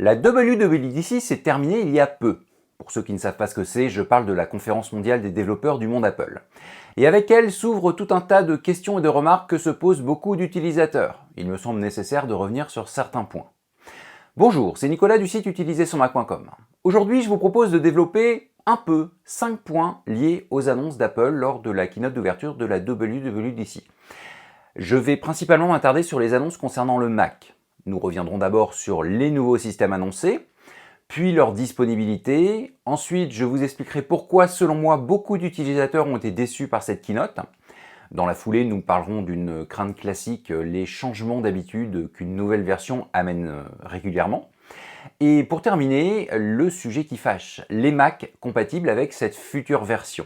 La WWDC s'est terminée il y a peu. Pour ceux qui ne savent pas ce que c'est, je parle de la conférence mondiale des développeurs du monde Apple. Et avec elle s'ouvre tout un tas de questions et de remarques que se posent beaucoup d'utilisateurs. Il me semble nécessaire de revenir sur certains points. Bonjour, c'est Nicolas du site utilisersonmac.com. Aujourd'hui, je vous propose de développer un peu 5 points liés aux annonces d'Apple lors de la keynote d'ouverture de la WWDC. Je vais principalement m'attarder sur les annonces concernant le Mac. Nous reviendrons d'abord sur les nouveaux systèmes annoncés, puis leur disponibilité. Ensuite, je vous expliquerai pourquoi, selon moi, beaucoup d'utilisateurs ont été déçus par cette keynote. Dans la foulée, nous parlerons d'une crainte classique, les changements d'habitude qu'une nouvelle version amène régulièrement. Et pour terminer, le sujet qui fâche, les Mac compatibles avec cette future version.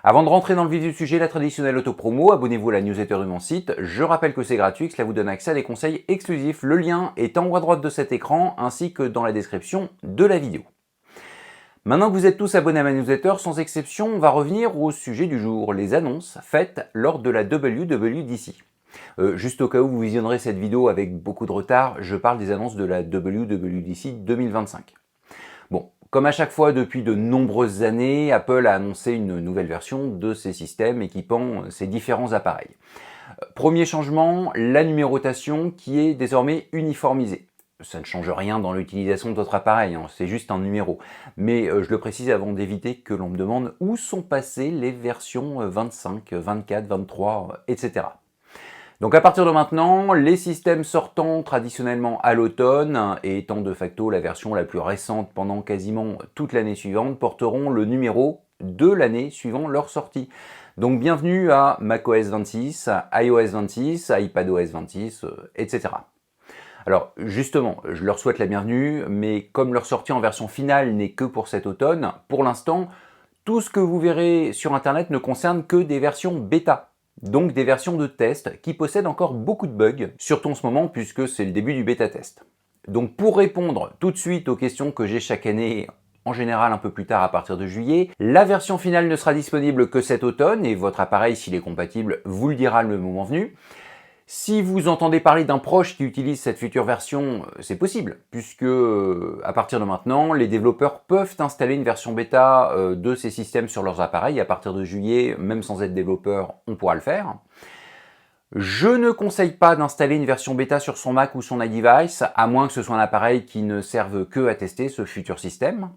Avant de rentrer dans le vif du sujet, la traditionnelle auto-promo, abonnez-vous à la newsletter de mon site. Je rappelle que c'est gratuit, que cela vous donne accès à des conseils exclusifs. Le lien est en haut à droite de cet écran, ainsi que dans la description de la vidéo. Maintenant que vous êtes tous abonnés à ma newsletter, sans exception, on va revenir au sujet du jour, les annonces faites lors de la WWDC. Juste au cas où vous visionnerez cette vidéo avec beaucoup de retard, je parle des annonces de la WWDC 2025. Bon, comme à chaque fois depuis de nombreuses années, Apple a annoncé une nouvelle version de ses systèmes équipant ses différents appareils. Premier changement, la numérotation qui est désormais uniformisée. Ça ne change rien dans l'utilisation de votre appareil, hein, c'est juste un numéro. Mais je le précise avant d'éviter que l'on me demande où sont passées les versions 25, 24, 23, etc. Donc à partir de maintenant, les systèmes sortant traditionnellement à l'automne et étant de facto la version la plus récente pendant quasiment toute l'année suivante porteront le numéro de l'année suivant leur sortie. Donc bienvenue à macOS 26, à iOS 26, à iPadOS 26, etc. Alors justement, je leur souhaite la bienvenue, mais comme leur sortie en version finale n'est que pour cet automne, pour l'instant, tout ce que vous verrez sur Internet ne concerne que des versions bêta. Donc des versions de test qui possèdent encore beaucoup de bugs, surtout en ce moment puisque c'est le début du bêta test. Donc pour répondre tout de suite aux questions que j'ai chaque année, en général un peu plus tard à partir de juillet, la version finale ne sera disponible que cet automne et votre appareil, s'il est compatible, vous le dira le moment venu. Si vous entendez parler d'un proche qui utilise cette future version, c'est possible, puisque à partir de maintenant, les développeurs peuvent installer une version bêta de ces systèmes sur leurs appareils. À partir de juillet, même sans être développeur, on pourra le faire. Je ne conseille pas d'installer une version bêta sur son Mac ou son iDevice, à moins que ce soit un appareil qui ne serve que à tester ce futur système.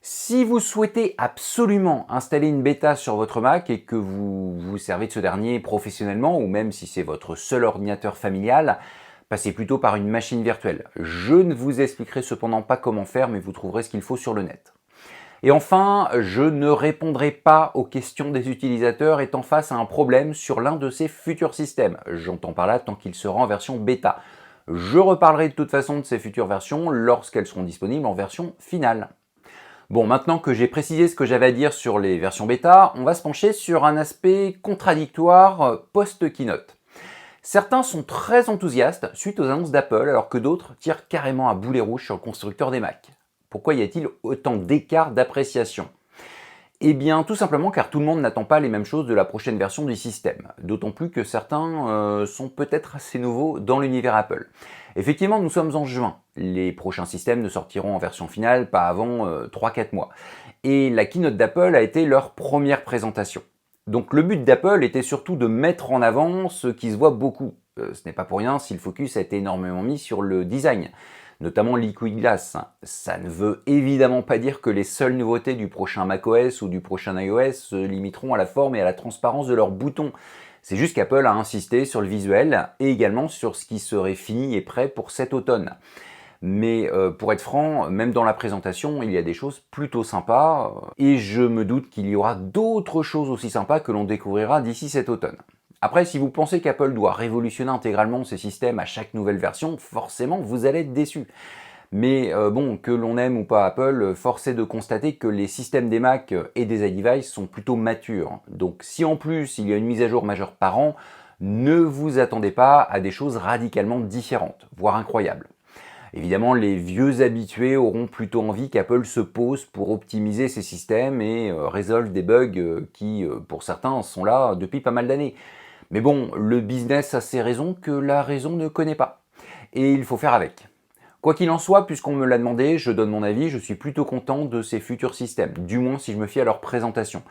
Si vous souhaitez absolument installer une bêta sur votre Mac et que vous vous servez de ce dernier professionnellement, ou même si c'est votre seul ordinateur familial, passez plutôt par une machine virtuelle. Je ne vous expliquerai cependant pas comment faire, mais vous trouverez ce qu'il faut sur le net. Et enfin, je ne répondrai pas aux questions des utilisateurs étant face à un problème sur l'un de ces futurs systèmes. J'entends par là tant qu'il sera en version bêta. Je reparlerai de toute façon de ces futures versions lorsqu'elles seront disponibles en version finale. Bon, maintenant que j'ai précisé ce que j'avais à dire sur les versions bêta, on va se pencher sur un aspect contradictoire post-keynote. Certains sont très enthousiastes suite aux annonces d'Apple, alors que d'autres tirent carrément à boulet rouge sur le constructeur des Mac. Pourquoi y a-t-il autant d'écart d'appréciation ? Eh bien, tout simplement car tout le monde n'attend pas les mêmes choses de la prochaine version du système. D'autant plus que certains sont peut-être assez nouveaux dans l'univers Apple. Effectivement, nous sommes en juin. Les prochains systèmes ne sortiront en version finale pas avant 3-4 mois. Et la keynote d'Apple a été leur première présentation. Donc le but d'Apple était surtout de mettre en avant ce qui se voit beaucoup. Ce n'est pas pour rien si le focus a été énormément mis sur le design, notamment Liquid Glass. Ça ne veut évidemment pas dire que les seules nouveautés du prochain macOS ou du prochain iOS se limiteront à la forme et à la transparence de leurs boutons. C'est juste qu'Apple a insisté sur le visuel et également sur ce qui serait fini et prêt pour cet automne. Mais pour être franc, même dans la présentation, il y a des choses plutôt sympas et je me doute qu'il y aura d'autres choses aussi sympas que l'on découvrira d'ici cet automne. Après, si vous pensez qu'Apple doit révolutionner intégralement ses systèmes à chaque nouvelle version, forcément vous allez être déçu. Mais bon, que l'on aime ou pas Apple, force est de constater que les systèmes des Mac et des iDevice sont plutôt matures. Donc si en plus il y a une mise à jour majeure par an, ne vous attendez pas à des choses radicalement différentes, voire incroyables. Évidemment, les vieux habitués auront plutôt envie qu'Apple se pose pour optimiser ses systèmes et résolve des bugs qui, pour certains, sont là depuis pas mal d'années. Mais bon, le business a ses raisons que la raison ne connaît pas. Et il faut faire avec. Quoi qu'il en soit, puisqu'on me l'a demandé, je donne mon avis, je suis plutôt content de ces futurs systèmes, du moins si je me fie à leur présentation.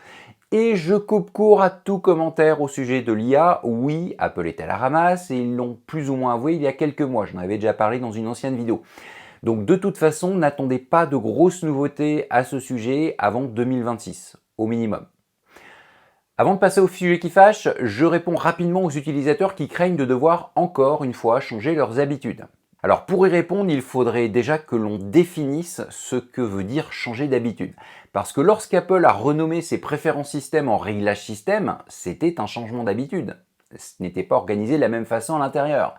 Et je coupe court à tout commentaire au sujet de l'IA. Oui, Apple est à la ramasse et ils l'ont plus ou moins avoué il y a quelques mois, j'en avais déjà parlé dans une ancienne vidéo. Donc de toute façon, n'attendez pas de grosses nouveautés à ce sujet avant 2026, au minimum. Avant de passer au sujet qui fâche, je réponds rapidement aux utilisateurs qui craignent de devoir encore une fois changer leurs habitudes. Alors pour y répondre, il faudrait déjà que l'on définisse ce que veut dire changer d'habitude. Parce que lorsqu'Apple a renommé ses préférences système en réglage système, c'était un changement d'habitude. Ce n'était pas organisé de la même façon à l'intérieur.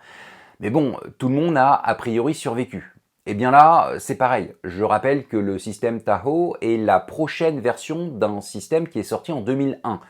Mais bon, tout le monde a priori survécu. Et bien là, c'est pareil. Je rappelle que le système Tahoe est la prochaine version d'un système qui est sorti en 2001.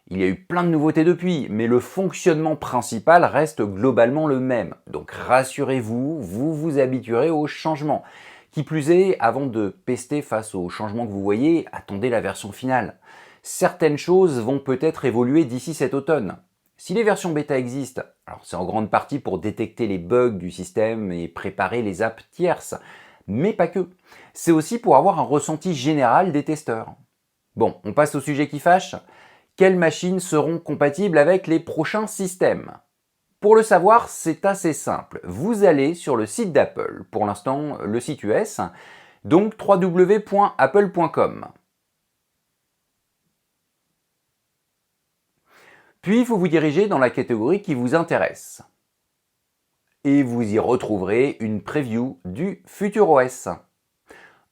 Il y a eu plein de nouveautés depuis, mais le fonctionnement principal reste globalement le même. Donc rassurez-vous, vous vous habituerez au changement. Qui plus est, avant de pester face aux changements que vous voyez, attendez la version finale. Certaines choses vont peut-être évoluer d'ici cet automne. Si les versions bêta existent, alors c'est en grande partie pour détecter les bugs du système et préparer les apps tierces, mais pas que. C'est aussi pour avoir un ressenti général des testeurs. Bon, on passe au sujet qui fâche. Quelles machines seront compatibles avec les prochains systèmes? Pour le savoir, c'est assez simple. Vous allez sur le site d'Apple, pour l'instant le site US, donc www.apple.com. Puis vous vous dirigez dans la catégorie qui vous intéresse. Et vous y retrouverez une preview du futur OS.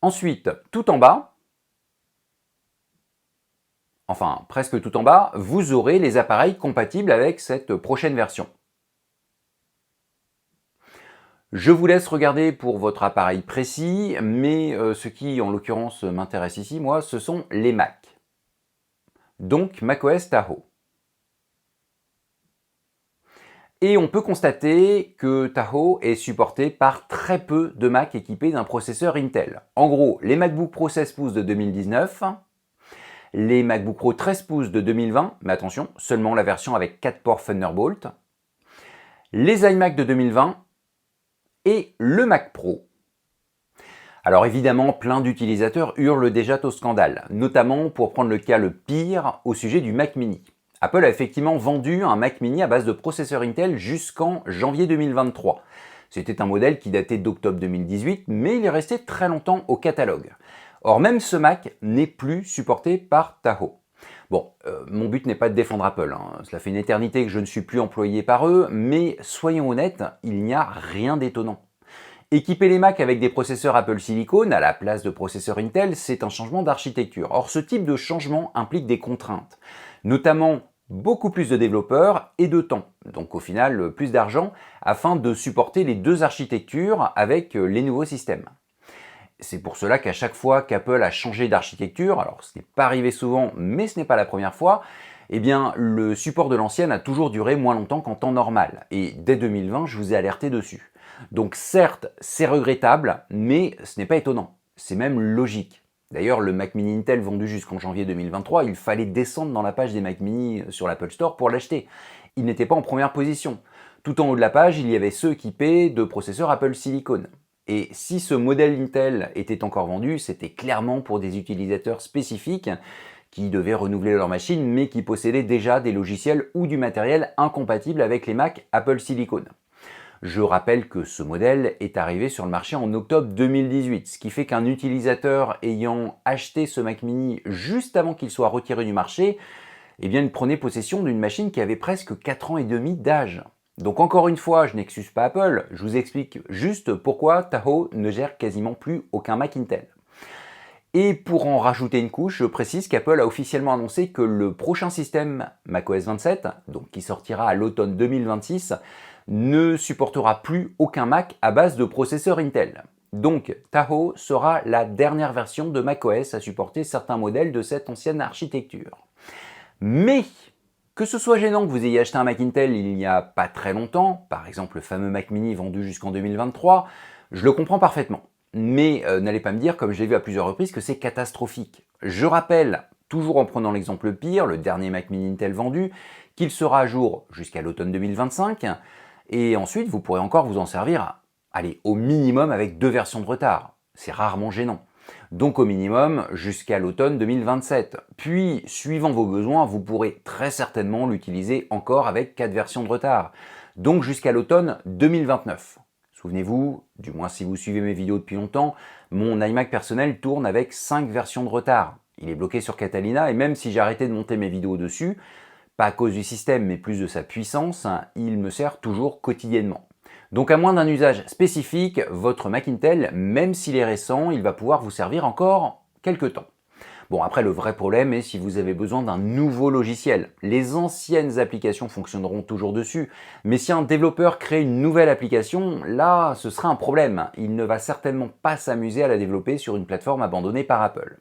Ensuite, tout en bas, enfin presque tout en bas, vous aurez les appareils compatibles avec cette prochaine version. Je vous laisse regarder pour votre appareil précis, mais ce qui en l'occurrence m'intéresse ici, moi, ce sont les Mac. Donc macOS Tahoe. Et on peut constater que Tahoe est supporté par très peu de Mac équipés d'un processeur Intel. En gros, les MacBook Pro 16 pouces de 2019, les MacBook Pro 13 pouces de 2020, mais attention, seulement la version avec 4 ports Thunderbolt, les iMac de 2020 et le Mac Pro. Alors évidemment, plein d'utilisateurs hurlent déjà au scandale, notamment pour prendre le cas le pire au sujet du Mac mini. Apple a effectivement vendu un Mac mini à base de processeur Intel jusqu'en janvier 2023. C'était un modèle qui datait d'octobre 2018, mais il est resté très longtemps au catalogue. Or même ce Mac n'est plus supporté par Tahoe. Bon, mon but n'est pas de défendre Apple, cela fait une éternité que je ne suis plus employé par eux, mais soyons honnêtes, il n'y a rien d'étonnant. Équiper les Mac avec des processeurs Apple Silicon à la place de processeurs Intel, c'est un changement d'architecture. Or ce type de changement implique des contraintes, notamment beaucoup plus de développeurs et de temps, donc au final plus d'argent, afin de supporter les deux architectures avec les nouveaux systèmes. C'est pour cela qu'à chaque fois qu'Apple a changé d'architecture, alors ce n'est pas arrivé souvent, mais ce n'est pas la première fois, eh bien le support de l'ancienne a toujours duré moins longtemps qu'en temps normal. Et dès 2020, je vous ai alerté dessus. Donc certes, c'est regrettable, mais ce n'est pas étonnant. C'est même logique. D'ailleurs, le Mac mini Intel vendu jusqu'en janvier 2023, il fallait descendre dans la page des Mac mini sur l'Apple Store pour l'acheter. Il n'était pas en première position. Tout en haut de la page, il y avait ceux équipés de processeurs Apple Silicon. Et si ce modèle Intel était encore vendu, c'était clairement pour des utilisateurs spécifiques qui devaient renouveler leur machine, mais qui possédaient déjà des logiciels ou du matériel incompatible avec les Mac Apple Silicon. Je rappelle que ce modèle est arrivé sur le marché en octobre 2018, ce qui fait qu'un utilisateur ayant acheté ce Mac mini juste avant qu'il soit retiré du marché, eh bien, il prenait possession d'une machine qui avait presque 4 ans et demi d'âge. Donc encore une fois, je n'excuse pas Apple, je vous explique juste pourquoi Tahoe ne gère quasiment plus aucun Mac Intel. Et pour en rajouter une couche, je précise qu'Apple a officiellement annoncé que le prochain système macOS 27, donc qui sortira à l'automne 2026, ne supportera plus aucun Mac à base de processeur Intel. Donc Tahoe sera la dernière version de macOS à supporter certains modèles de cette ancienne architecture. Mais que ce soit gênant que vous ayez acheté un Mac Intel il n'y a pas très longtemps, par exemple le fameux Mac mini vendu jusqu'en 2023, je le comprends parfaitement. Mais n'allez pas me dire, comme je l'ai vu à plusieurs reprises, que c'est catastrophique. Je rappelle, toujours en prenant l'exemple pire, le dernier Mac mini Intel vendu, qu'il sera à jour jusqu'à l'automne 2025, et ensuite vous pourrez encore vous en servir Allez, au minimum avec 2 versions de retard. C'est rarement gênant. Donc au minimum jusqu'à l'automne 2027. Puis, suivant vos besoins, vous pourrez très certainement l'utiliser encore avec 4 versions de retard. Donc jusqu'à l'automne 2029. Souvenez-vous, du moins si vous suivez mes vidéos depuis longtemps, mon iMac personnel tourne avec 5 versions de retard. Il est bloqué sur Catalina et même si j'ai arrêté de monter mes vidéos dessus, pas à cause du système mais plus de sa puissance, il me sert toujours quotidiennement. Donc à moins d'un usage spécifique, votre Mac Intel, même s'il est récent, il va pouvoir vous servir encore quelques temps. Bon, après le vrai problème est si vous avez besoin d'un nouveau logiciel. Les anciennes applications fonctionneront toujours dessus, mais si un développeur crée une nouvelle application, là, ce sera un problème. Il ne va certainement pas s'amuser à la développer sur une plateforme abandonnée par Apple.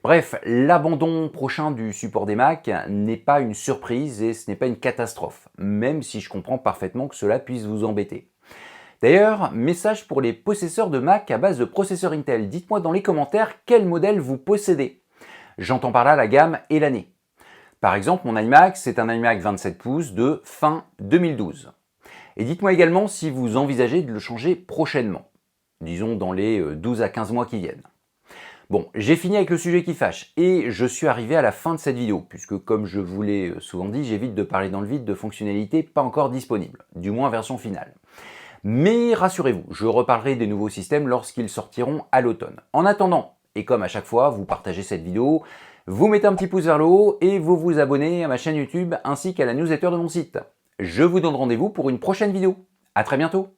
Bref, l'abandon prochain du support des Mac n'est pas une surprise et ce n'est pas une catastrophe, même si je comprends parfaitement que cela puisse vous embêter. D'ailleurs, message pour les possesseurs de Mac à base de processeur Intel, dites-moi dans les commentaires quel modèle vous possédez. J'entends par là la gamme et l'année. Par exemple, mon iMac, c'est un iMac 27 pouces de fin 2012. Et dites-moi également si vous envisagez de le changer prochainement, disons dans les 12 à 15 mois qui viennent. Bon, j'ai fini avec le sujet qui fâche et je suis arrivé à la fin de cette vidéo, puisque comme je vous l'ai souvent dit, j'évite de parler dans le vide de fonctionnalités pas encore disponibles, du moins version finale. Mais rassurez-vous, je reparlerai des nouveaux systèmes lorsqu'ils sortiront à l'automne. En attendant, et comme à chaque fois, vous partagez cette vidéo, vous mettez un petit pouce vers le haut et vous vous abonnez à ma chaîne YouTube ainsi qu'à la newsletter de mon site. Je vous donne rendez-vous pour une prochaine vidéo. À très bientôt.